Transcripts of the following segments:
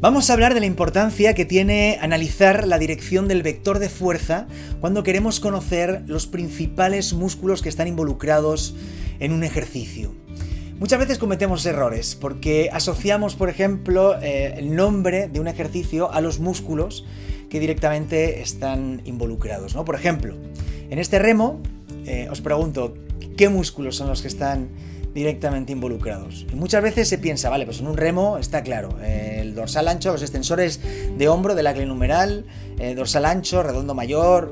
Vamos a hablar de la importancia que tiene analizar la dirección del vector de fuerza cuando queremos conocer los principales músculos que están involucrados en un ejercicio. Muchas veces cometemos errores porque asociamos, por ejemplo, el nombre de un ejercicio a los músculos que directamente están involucrados, ¿no? Por ejemplo, en este remo os pregunto, ¿qué músculos son los que están directamente involucrados? Y muchas veces se piensa, vale, pues en un remo está claro, el dorsal ancho, los extensores de hombro del glenohumeral, dorsal ancho, redondo mayor,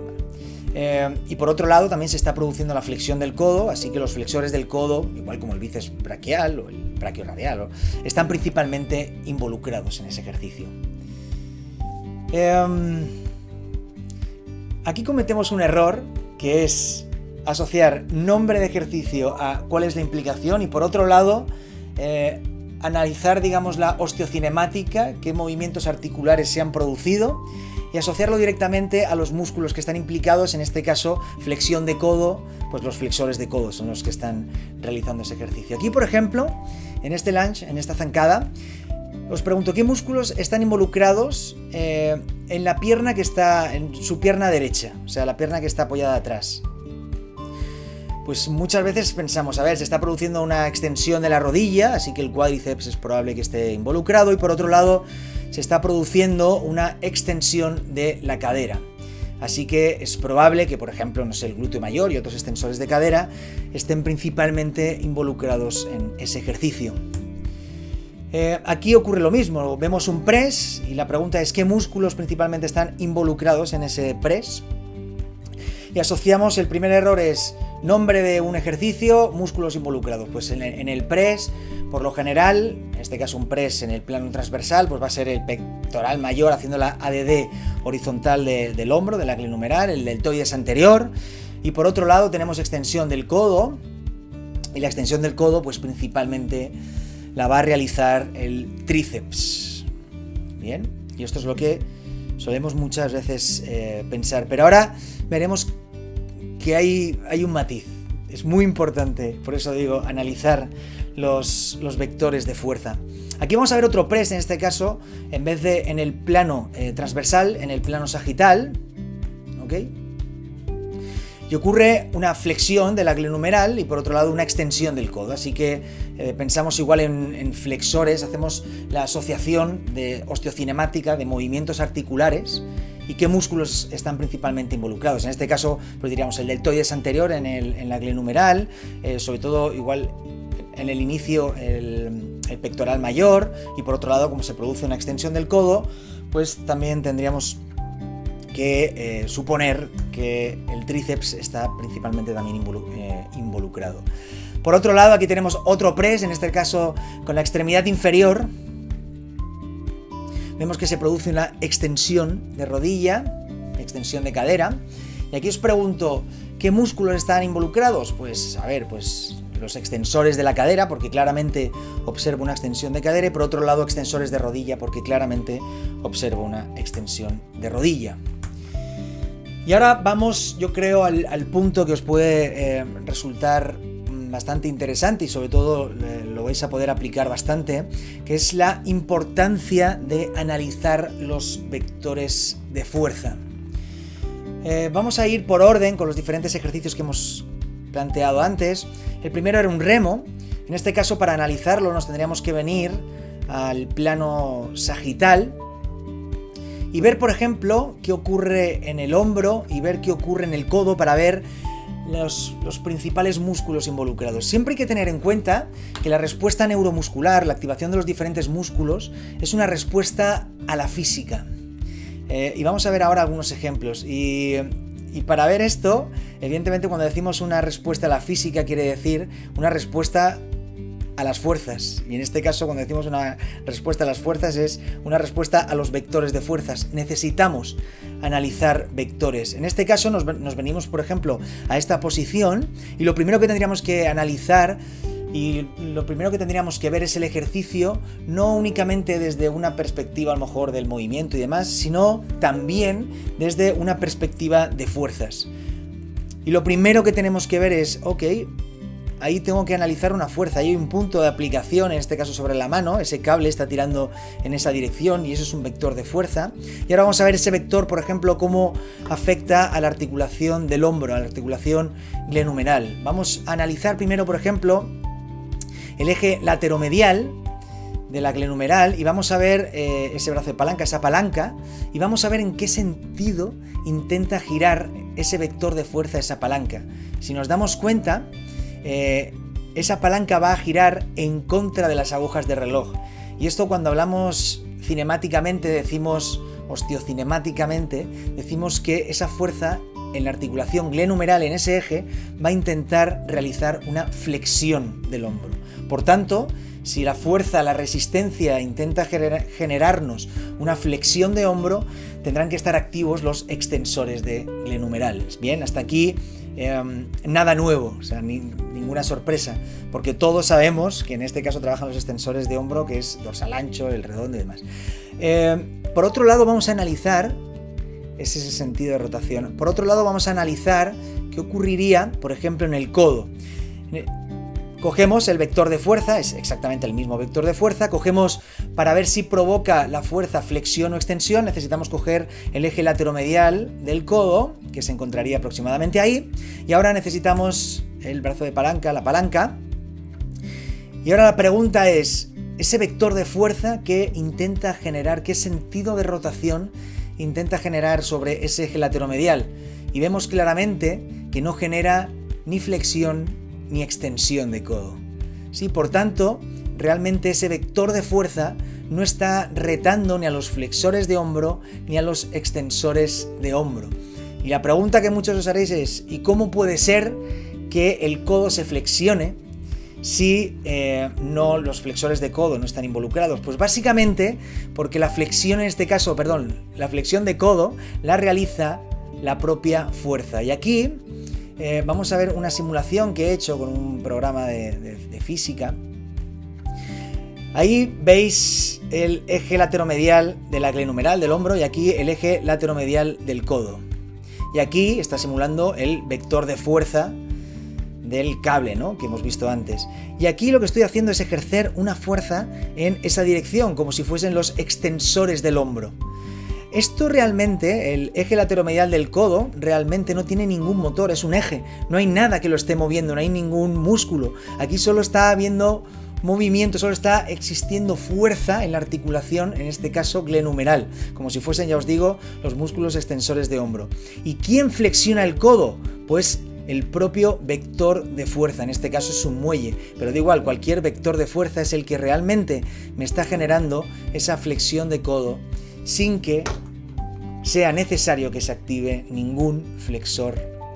y por otro lado también se está produciendo la flexión del codo, así que los flexores del codo, igual como el bíceps braquial o el braquioradial, están principalmente involucrados en ese ejercicio. Aquí cometemos un error que es asociar nombre de ejercicio a cuál es la implicación y por otro lado analizar, digamos, la osteocinemática, qué movimientos articulares se han producido y asociarlo directamente a los músculos que están implicados, en este caso flexión de codo, pues los flexores de codo son los que están realizando ese ejercicio. Aquí, por ejemplo, en este lunge, en esta zancada, os pregunto, ¿qué músculos están involucrados en la pierna que está, en su pierna derecha? O sea, la pierna que está apoyada atrás. Pues muchas veces pensamos, a ver, se está produciendo una extensión de la rodilla, así que el cuádriceps es probable que esté involucrado, y por otro lado se está produciendo una extensión de la cadera. Así que es probable que, por ejemplo, no sé, el glúteo mayor y otros extensores de cadera estén principalmente involucrados en ese ejercicio. Aquí ocurre lo mismo, vemos un press y la pregunta es ¿qué músculos principalmente están involucrados en ese press? Y asociamos, el primer error es nombre de un ejercicio, músculos involucrados. Pues en el press, por lo general, en este caso un press en el plano transversal, pues va a ser el pectoral mayor haciendo la ADD horizontal del hombro, del glenohumeral, el deltoides anterior. Y por otro lado tenemos extensión del codo, y la extensión del codo pues principalmente la va a realizar el tríceps. Bien, y esto es lo que solemos muchas veces pensar, pero ahora veremos que hay un matiz, es muy importante, por eso digo, analizar los vectores de fuerza. Aquí vamos a ver otro press, en este caso, en vez de en el plano transversal, en el plano sagital, ¿ok? Y ocurre una flexión del glenohumeral y por otro lado una extensión del codo, así que pensamos igual en flexores, hacemos la asociación de osteocinemática, de movimientos articulares y qué músculos están principalmente involucrados. En este caso, pues diríamos el deltoides anterior en la glenohumeral, sobre todo igual en el inicio el pectoral mayor y por otro lado, como se produce una extensión del codo, pues también tendríamos que suponer que el tríceps está principalmente también involucrado. Por otro lado, aquí tenemos otro press, en este caso con la extremidad inferior. Vemos que se produce una extensión de rodilla, extensión de cadera. Y aquí os pregunto, ¿qué músculos están involucrados? Pues, a ver, pues los extensores de la cadera, porque claramente observo una extensión de cadera, y por otro lado extensores de rodilla, porque claramente observo una extensión de rodilla. Y ahora vamos, yo creo, al punto que os puede resultar bastante interesante y sobre todo lo vais a poder aplicar bastante, que es la importancia de analizar los vectores de fuerza. Vamos a ir por orden con los diferentes ejercicios que hemos planteado antes. El primero era un remo. En este caso, para analizarlo nos tendríamos que venir al plano sagital y ver, por ejemplo, qué ocurre en el hombro y ver qué ocurre en el codo para ver los principales músculos involucrados. Siempre hay que tener en cuenta que la respuesta neuromuscular, la activación de los diferentes músculos, es una respuesta a la física. Y vamos a ver ahora algunos ejemplos. Y para ver esto, evidentemente cuando decimos una respuesta a la física quiere decir una respuesta a las fuerzas, y en este caso cuando decimos una respuesta a las fuerzas es una respuesta a los vectores de fuerzas. Necesitamos analizar vectores. En este caso nos venimos, por ejemplo, a esta posición y lo primero que tendríamos que analizar y lo primero que tendríamos que ver es el ejercicio, no únicamente desde una perspectiva a lo mejor del movimiento y demás, sino también desde una perspectiva de fuerzas. Y lo primero que tenemos que ver es, ok, ahí tengo que analizar una fuerza, ahí hay un punto de aplicación, en este caso sobre la mano, ese cable está tirando en esa dirección y eso es un vector de fuerza. Y ahora vamos a ver ese vector, por ejemplo, cómo afecta a la articulación del hombro, a la articulación glenumeral. Vamos a analizar primero, por ejemplo, el eje lateromedial de la glenumeral y vamos a ver ese brazo de palanca, esa palanca, y vamos a ver en qué sentido intenta girar ese vector de fuerza, esa palanca. Si nos damos cuenta, esa palanca va a girar en contra de las agujas de reloj. Y esto cuando hablamos cinemáticamente decimos, osteocinemáticamente, decimos que esa fuerza en la articulación glenumeral, en ese eje, va a intentar realizar una flexión del hombro. Por tanto, si la fuerza, la resistencia intenta generarnos una flexión de hombro, tendrán que estar activos los extensores de glenumerales. Bien, hasta aquí nada nuevo, o sea, ninguna sorpresa, porque todos sabemos que en este caso trabajan los extensores de hombro, que es dorsal ancho, el redondo y demás. Por otro lado, vamos a analizar ese sentido de rotación. Por otro lado, vamos a analizar qué ocurriría, por ejemplo, en el codo. Cogemos el vector de fuerza, es exactamente el mismo vector de fuerza, cogemos para ver si provoca la fuerza flexión o extensión, necesitamos coger el eje lateromedial del codo, que se encontraría aproximadamente ahí, y ahora necesitamos el brazo de palanca, la palanca, y ahora la pregunta es, ese vector de fuerza que intenta generar, qué sentido de rotación intenta generar sobre ese eje lateromedial, y vemos claramente que no genera ni flexión ni extensión de codo. ¿Sí? Por tanto, realmente ese vector de fuerza no está retando ni a los flexores de hombro ni a los extensores de hombro. Y la pregunta que muchos os haréis es, ¿y cómo puede ser que el codo se flexione si no los flexores de codo no están involucrados? Pues básicamente porque la flexión en este caso, la flexión de codo la realiza la propia fuerza. Y aquí vamos a ver una simulación que he hecho con un programa de física. Ahí veis el eje lateromedial de la glenumeral del hombro y aquí el eje lateromedial del codo. Y aquí está simulando el vector de fuerza del cable, ¿no?, que hemos visto antes. Y aquí lo que estoy haciendo es ejercer una fuerza en esa dirección, como si fuesen los extensores del hombro. Esto realmente, el eje lateromedial del codo, realmente no tiene ningún motor, es un eje. No hay nada que lo esté moviendo, no hay ningún músculo. Aquí solo está habiendo movimiento, solo está existiendo fuerza en la articulación, en este caso glenumeral, como si fuesen, ya os digo, los músculos extensores de hombro. ¿Y quién flexiona el codo? Pues el propio vector de fuerza, en este caso es un muelle, pero da igual, cualquier vector de fuerza es el que realmente me está generando esa flexión de codo, sin que sea necesario que se active ningún flexor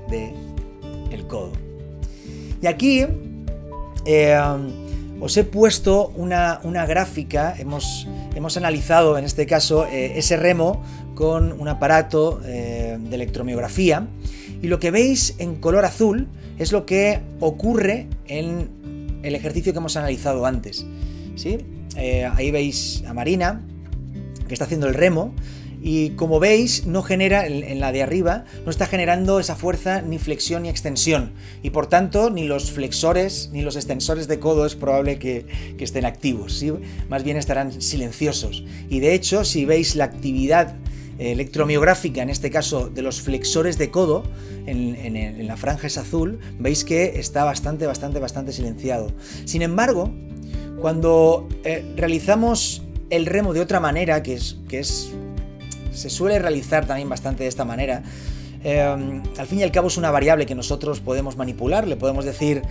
del codo. Y aquí os he puesto una gráfica, hemos analizado en este caso ese remo con un aparato de electromiografía, y lo que veis en color azul es lo que ocurre en el ejercicio que hemos analizado antes, ¿sí? Ahí veis a Marina, que está haciendo el remo, y como veis no genera, en la de arriba, no está generando esa fuerza ni flexión ni extensión, y por tanto ni los flexores ni los extensores de codo es probable que estén activos, ¿sí? Más bien estarán silenciosos. Y de hecho, si veis la actividad electromiográfica, en este caso de los flexores de codo, en la franja es azul, veis que está bastante silenciado. Sin embargo, cuando realizamos el remo de otra manera, se suele realizar también bastante de esta manera, al fin y al cabo es una variable que nosotros podemos manipular, le podemos decir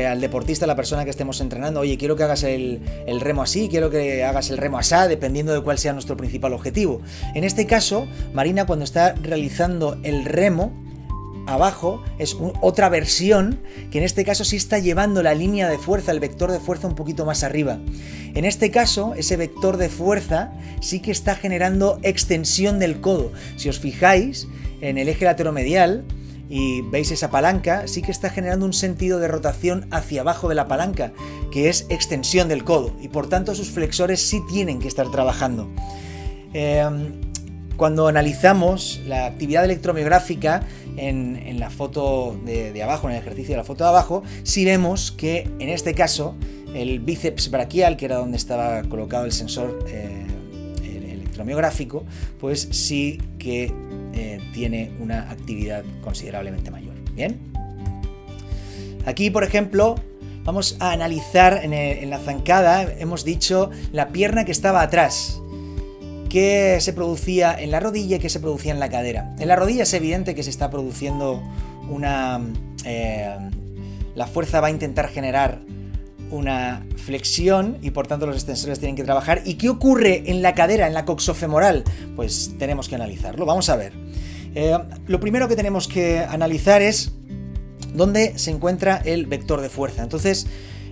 al deportista, a la persona que estemos entrenando, oye, quiero que hagas el remo así, quiero que hagas el remo asá, dependiendo de cuál sea nuestro principal objetivo. En este caso, Marina, cuando está realizando el remo, abajo es otra versión que en este caso sí está llevando la línea de fuerza, el vector de fuerza un poquito más arriba. En este caso, ese vector de fuerza sí que está generando extensión del codo. Si os fijáis en el eje lateromedial y veis esa palanca, sí que está generando un sentido de rotación hacia abajo de la palanca, que es extensión del codo, y por tanto sus flexores sí tienen que estar trabajando. cuando analizamos la actividad electromiográfica en la foto de abajo, en el ejercicio de la foto de abajo, sí vemos que en este caso el bíceps braquial, que era donde estaba colocado el sensor electromiográfico, pues sí que tiene una actividad considerablemente mayor. Bien, aquí por ejemplo vamos a analizar en la zancada, hemos dicho la pierna que estaba atrás, que se producía en la rodilla y que se producía en la cadera. En la rodilla es evidente que se está produciendo la fuerza va a intentar generar una flexión y por tanto los extensores tienen que trabajar. ¿Y qué ocurre en la cadera, en la coxofemoral? Pues tenemos que analizarlo. Vamos a ver. Lo primero que tenemos que analizar es dónde se encuentra el vector de fuerza. Entonces,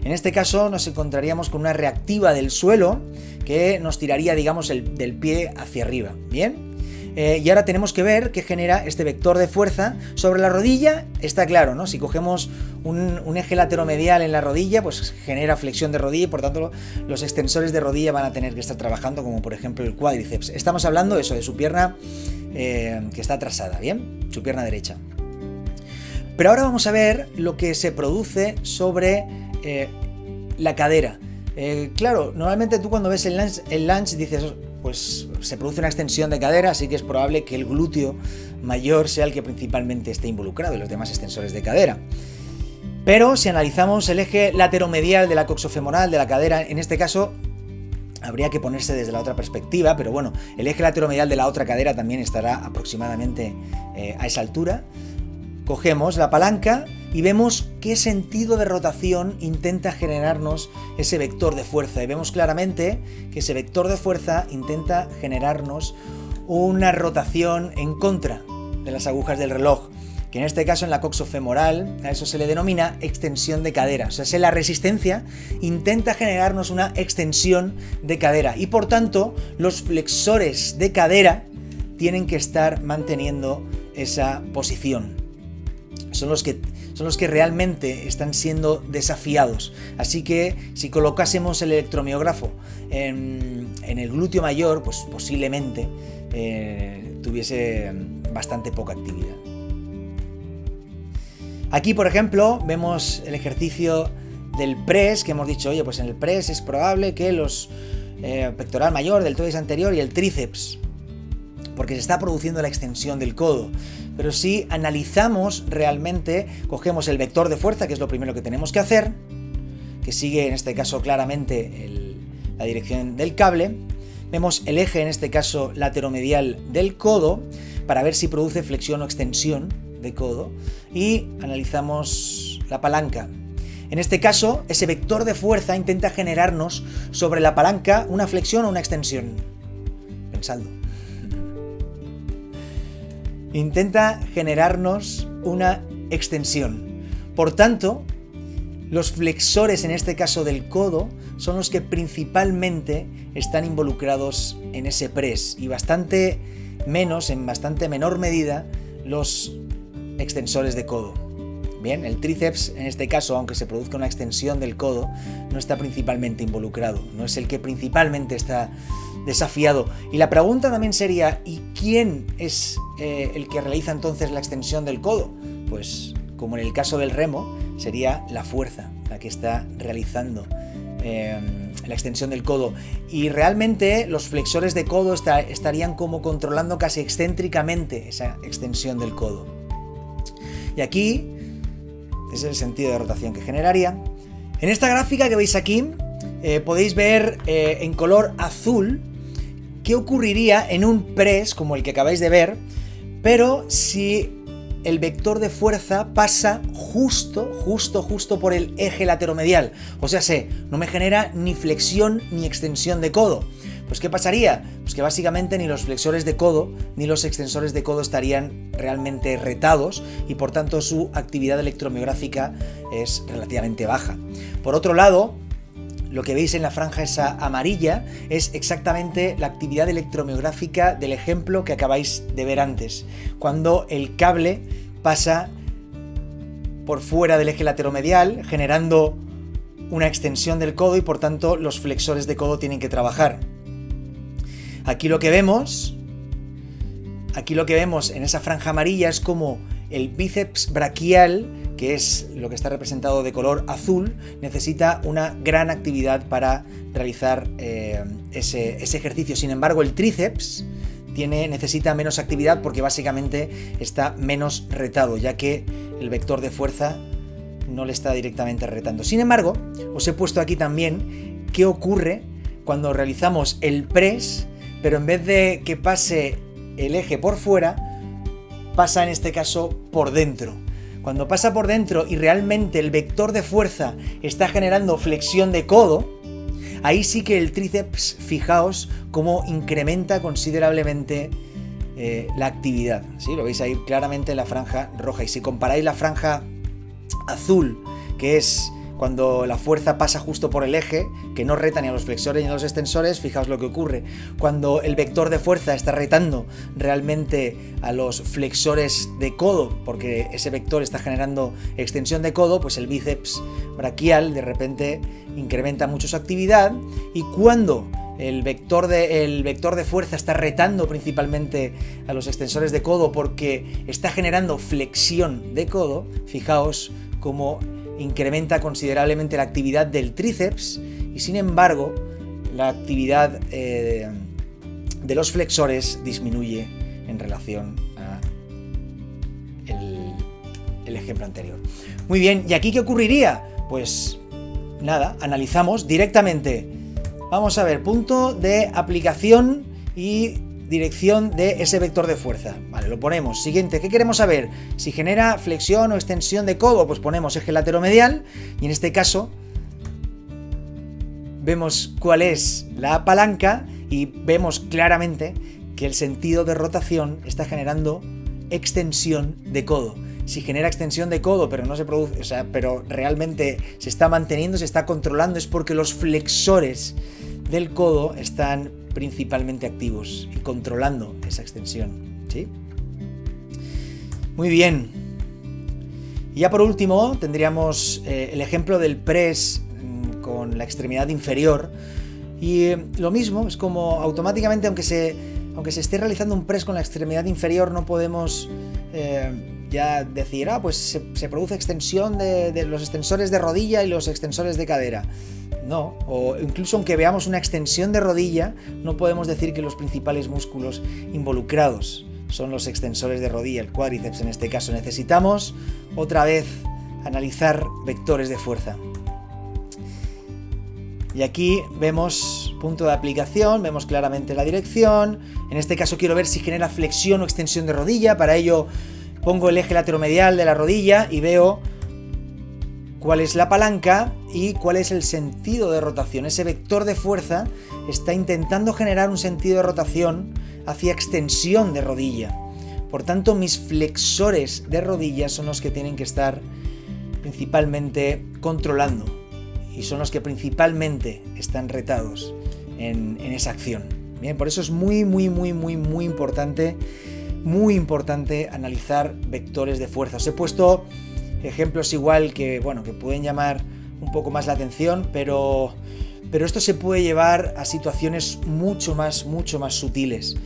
en este caso nos encontraríamos con una reactiva del suelo que nos tiraría, digamos, del pie hacia arriba. ¿Bien? Y ahora tenemos que ver qué genera este vector de fuerza sobre la rodilla. Está claro, ¿no? Si cogemos un eje lateromedial en la rodilla, pues genera flexión de rodilla y por tanto los extensores de rodilla van a tener que estar trabajando, como por ejemplo el cuádriceps. Estamos hablando eso, de su pierna que está atrasada, ¿bien? Su pierna derecha. Pero ahora vamos a ver lo que se produce sobre la cadera. Claro, normalmente tú cuando ves el lunge dices, pues se produce una extensión de cadera, así que es probable que el glúteo mayor sea el que principalmente esté involucrado y los demás extensores de cadera. Pero si analizamos el eje lateromedial de la coxofemoral de la cadera, en este caso habría que ponerse desde la otra perspectiva, pero bueno, el eje lateromedial de la otra cadera también estará aproximadamente a esa altura. Cogemos la palanca y vemos qué sentido de rotación intenta generarnos ese vector de fuerza. Y vemos claramente que ese vector de fuerza intenta generarnos una rotación en contra de las agujas del reloj, que en este caso en la coxofemoral a eso se le denomina extensión de cadera. O sea, la resistencia intenta generarnos una extensión de cadera y por tanto los flexores de cadera tienen que estar manteniendo esa posición. Son los que realmente están siendo desafiados. Así que si colocásemos el electromiógrafo en el glúteo mayor, pues posiblemente tuviese bastante poca actividad. Aquí, por ejemplo, vemos el ejercicio del press, que hemos dicho, oye, pues en el press es probable que los pectoral mayor, deltoides anterior y el tríceps, porque se está produciendo la extensión del codo. Pero si analizamos realmente, cogemos el vector de fuerza, que es lo primero que tenemos que hacer, que sigue en este caso claramente la dirección del cable, vemos el eje, en este caso lateromedial del codo, para ver si produce flexión o extensión de codo, y analizamos la palanca. En este caso, ese vector de fuerza intenta generarnos sobre la palanca una flexión o una extensión. Pensadlo. Intenta generarnos una extensión. Por tanto, los flexores, en este caso del codo, son los que principalmente están involucrados en ese press y bastante menor medida, los extensores de codo. Bien, el tríceps, en este caso, aunque se produzca una extensión del codo, no está principalmente involucrado, no es el que principalmente está desafiado. Y la pregunta también sería, ¿y quién es el que realiza entonces la extensión del codo? Pues, como en el caso del remo, sería la fuerza la que está realizando la extensión del codo. Y realmente los flexores de codo estarían como controlando casi excéntricamente esa extensión del codo. Y aquí es el sentido de rotación que generaría. En esta gráfica que veis aquí, podéis ver en color azul qué ocurriría en un press como el que acabáis de ver, pero si el vector de fuerza pasa justo por el eje lateromedial. O sea, no me genera ni flexión ni extensión de codo. Pues ¿qué pasaría? Pues que básicamente ni los flexores de codo ni los extensores de codo estarían realmente retados y por tanto su actividad electromiográfica es relativamente baja. Por otro lado, lo que veis en la franja esa amarilla es exactamente la actividad electromiográfica del ejemplo que acabáis de ver antes, cuando el cable pasa por fuera del eje lateromedial generando una extensión del codo y por tanto los flexores de codo tienen que trabajar. Aquí lo que vemos Aquí lo que vemos en esa franja amarilla es como el bíceps braquial, que es lo que está representado de color azul, necesita una gran actividad para realizar ese ejercicio. Sin embargo, el tríceps necesita menos actividad porque básicamente está menos retado, ya que el vector de fuerza no le está directamente retando. Sin embargo, os he puesto aquí también qué ocurre cuando realizamos el press, pero en vez de que pase el eje por fuera, pasa en este caso por dentro. Cuando pasa por dentro y realmente el vector de fuerza está generando flexión de codo, ahí sí que el tríceps, fijaos cómo incrementa considerablemente la actividad. ¿Sí? Lo veis ahí claramente en la franja roja. Y si comparáis la franja azul, que es cuando la fuerza pasa justo por el eje, que no reta ni a los flexores ni a los extensores, fijaos lo que ocurre. Cuando el vector de fuerza está retando realmente a los flexores de codo, porque ese vector está generando extensión de codo, pues el bíceps braquial de repente incrementa mucho su actividad. Y cuando el vector de fuerza está retando principalmente a los extensores de codo porque está generando flexión de codo, fijaos cómo incrementa considerablemente la actividad del tríceps y sin embargo la actividad de los flexores disminuye en relación a el ejemplo anterior. Muy bien, ¿y aquí qué ocurriría? Pues nada, analizamos directamente. Vamos a ver, punto de aplicación y dirección de ese vector de fuerza. Vale, lo ponemos. Siguiente, ¿qué queremos saber? Si genera flexión o extensión de codo, pues ponemos eje lateromedial y en este caso vemos cuál es la palanca y vemos claramente que el sentido de rotación está generando extensión de codo. Si genera extensión de codo pero no se produce, pero realmente se está manteniendo, se está controlando, es porque los flexores del codo están principalmente activos y controlando esa extensión, ¿sí? Muy bien. Y ya por último tendríamos el ejemplo del press con la extremidad inferior y lo mismo, es como automáticamente aunque se esté realizando un press con la extremidad inferior no podemos ya decir, pues se produce extensión de los extensores de rodilla y los extensores de cadera. No, o incluso aunque veamos una extensión de rodilla, no podemos decir que los principales músculos involucrados son los extensores de rodilla, el cuádriceps en este caso. Necesitamos otra vez analizar vectores de fuerza. Y aquí vemos punto de aplicación, vemos claramente la dirección. En este caso quiero ver si genera flexión o extensión de rodilla. Para ello pongo el eje lateromedial de la rodilla y veo cuál es la palanca y cuál es el sentido de rotación. Ese vector de fuerza está intentando generar un sentido de rotación hacia extensión de rodilla. Por tanto, mis flexores de rodilla son los que tienen que estar principalmente controlando y son los que principalmente están retados en esa acción. Bien, por eso es muy importante analizar vectores de fuerza. Os he puesto ejemplos igual que pueden llamar un poco más la atención, pero esto se puede llevar a situaciones mucho más sutiles.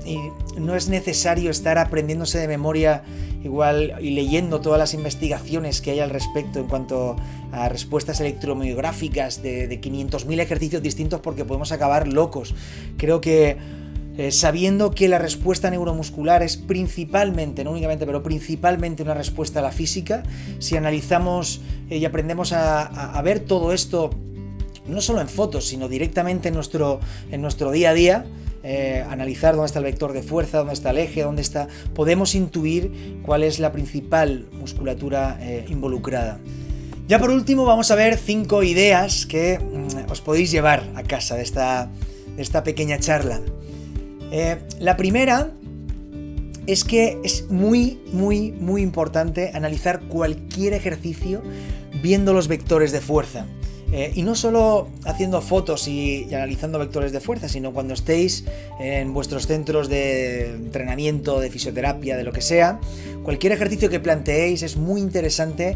Y no es necesario estar aprendiéndose de memoria igual y leyendo todas las investigaciones que hay al respecto en cuanto a respuestas electromiográficas de 500.000 ejercicios distintos porque podemos acabar locos. Creo que sabiendo que la respuesta neuromuscular es principalmente, no únicamente, pero principalmente una respuesta a la física, si analizamos y aprendemos a ver todo esto, no solo en fotos, sino directamente en nuestro día a día, analizar dónde está el vector de fuerza, dónde está el eje, podemos intuir cuál es la principal musculatura involucrada. Ya por último vamos a ver 5 ideas que os podéis llevar a casa de esta pequeña charla. La primera es que es muy importante analizar cualquier ejercicio viendo los vectores de fuerza. Y no solo haciendo fotos y analizando vectores de fuerza, sino cuando estéis en vuestros centros de entrenamiento, de fisioterapia, de lo que sea, cualquier ejercicio que planteéis es muy interesante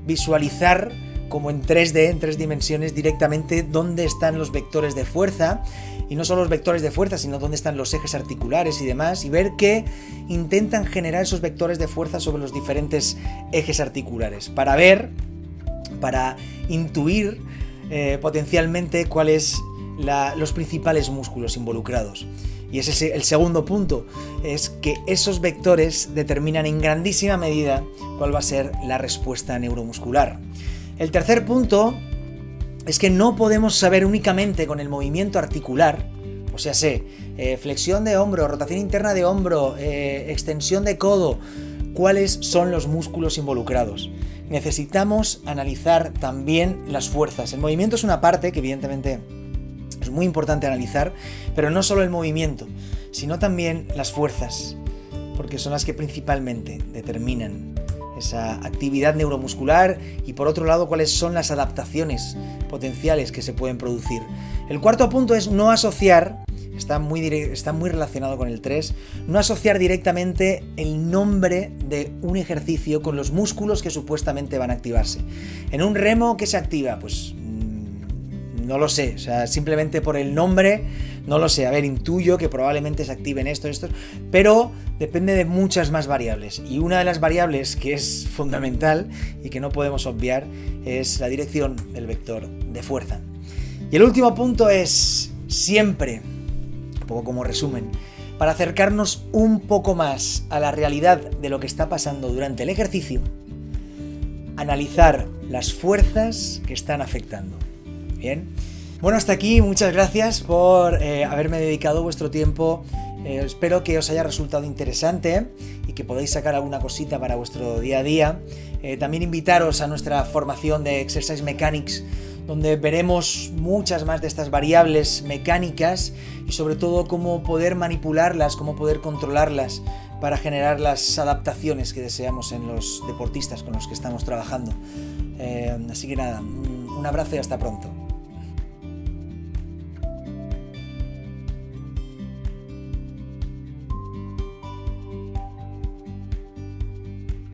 visualizar como en 3D, en 3 dimensiones, directamente dónde están los vectores de fuerza y no solo los vectores de fuerza, sino dónde están los ejes articulares y demás, y ver qué intentan generar esos vectores de fuerza sobre los diferentes ejes articulares, para intuir potencialmente cuáles los principales músculos involucrados. Y ese es el segundo punto, es que esos vectores determinan en grandísima medida cuál va a ser la respuesta neuromuscular. El tercer punto es que no podemos saber únicamente con el movimiento articular, o sea, flexión de hombro, rotación interna de hombro, extensión de codo, cuáles son los músculos involucrados. Necesitamos analizar también las fuerzas. El movimiento es una parte que evidentemente es muy importante analizar, pero no solo el movimiento, sino también las fuerzas, porque son las que principalmente determinan esa actividad neuromuscular y por otro lado cuáles son las adaptaciones potenciales que se pueden producir. El cuarto punto es no asociar, está muy relacionado con el 3, no asociar directamente el nombre de un ejercicio con los músculos que supuestamente van a activarse. En un remo, ¿qué se activa? Pues no lo sé, o sea, simplemente por el nombre, no lo sé. A ver, intuyo que probablemente se activen estos, pero depende de muchas más variables. Y una de las variables que es fundamental y que no podemos obviar es la dirección del vector de fuerza. Y el último punto es siempre, un poco como resumen, para acercarnos un poco más a la realidad de lo que está pasando durante el ejercicio, analizar las fuerzas que están afectando. Bien, bueno, hasta aquí, muchas gracias por haberme dedicado vuestro tiempo. Espero que os haya resultado interesante y que podáis sacar alguna cosita para vuestro día a día. También invitaros a nuestra formación de Exercise Mechanics, donde veremos muchas más de estas variables mecánicas y sobre todo cómo poder manipularlas, cómo poder controlarlas para generar las adaptaciones que deseamos en los deportistas con los que estamos trabajando. Así que nada, un abrazo y hasta pronto.